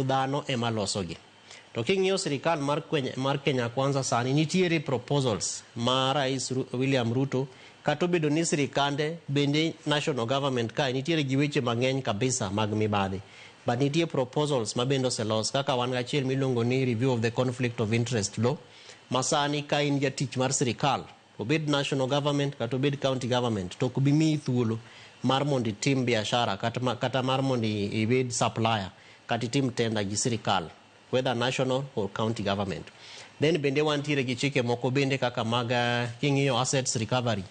dhano ema losogi. To king'iyo sirikal mar Kenya Kwanza sani nitiere proposals ma Rais William Ruto kata obedo ni sirikande bende national government ka nitiere gi weche mang'eny kabisa mag mibadhi. But nitie proposals ma bende oselos kaka wan gachiel miluongo ni review of the conflict of interest law masani ka in jatich mar sirikal obed national government kata obed county government to ok bi miyi thuolo mar mondo itim biashara kata mar mondo ibed supplier kata itim tender gi sirikal whether national or county government. Then bende wantiere gi chike moko bende kaka mag king'iyo assets recovery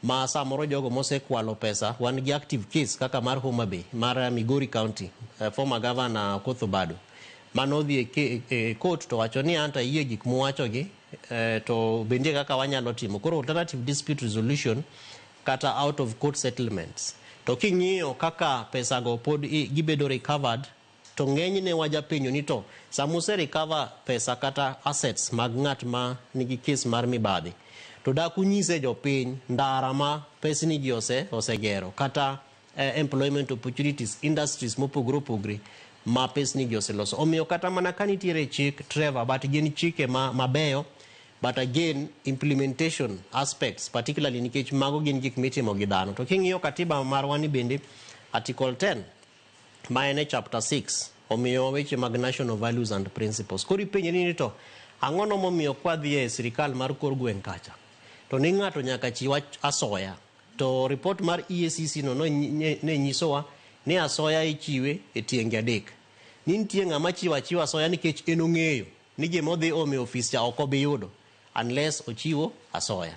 ma samoro jogo mosekwalo pesa. Wan gi active case kaka mar Homa Bay mar Migori County, former governor Okoth Obado manodhi e court to wacho ni anta yie gik muwachogi to bende kaka wanyalo timo koro alternative dispute resolution kata out of court settlements. To king'iyo kaka pesa go pod gibedo recovered to ng'enyne wajapenjo ni to samuse recover pesa kata assets mag ng'at ma nigi case mar mibadhi to da kunyise jopiny ndara ma pesni gi osegero kata employment opportunities industries mopogore opogore ma pesni gi oseloso. Omiyo kata mana ka nitiere chik Trevor but gin chike mabeyo but again implementation aspects particularly nikech mago gin gik mitimo gi dhano. To king'iyo katiba marwa ni bende article 10 ma ene chapter 6 omiyo weche mag national values and principles. Koro ipenje ni to ang'ono momiyo kwadhi e sirikal mar kor gweng' kacha to ni ng'ato nyaka chiw asoya. To report mar EACC no ne nyisowa ni asoya ichiwe e tienge adek. Ni nitie ng'ama chiwo achiwa asoya nikech en ong'eyo ni gimodhi omi ofis cha ok obi yudo unless ochiwo asoya.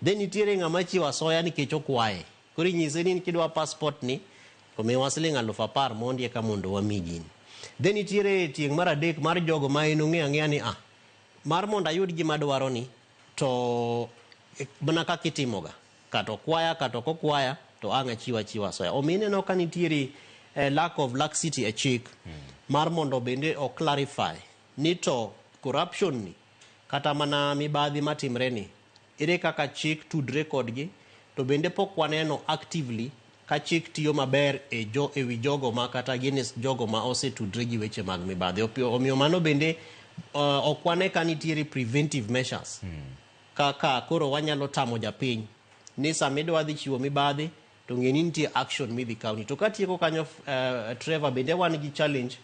Then nitiere ng'ama chiwo asoya nikech okwaye. Koro nyise ni kidwa passport ni omiwa siling 10,000 mondi eka mondo wami gini. Then nitiere tieng' mar adek mar jogo ma en ong'eyo ang'eya ni mar mondo ayud gima dwaro ni to mana kaka itimoga kata okwaya kata ok okwaya to ang' achiwa asoya. Omiyo ineno ka nitiere lack of laxity e chik mar mondo bende o clarify ni to corruption ni kata mana mibadhi matimre ni ere kaka chik tudre kodgi to bende pok waneno actively ka chik tiyo maber e wi jogo ma kata against jogo ma osetudre gi weche mag mibadhi. Omiyo mano bende ok wane ka nitiere preventive measures kaka koro wanyalo tamo japiny ni sama idwa dhi chiwo mibadhi to ng'eni nitie action midhi kauni. To katieko kanyo Trevor bende wan gi challenge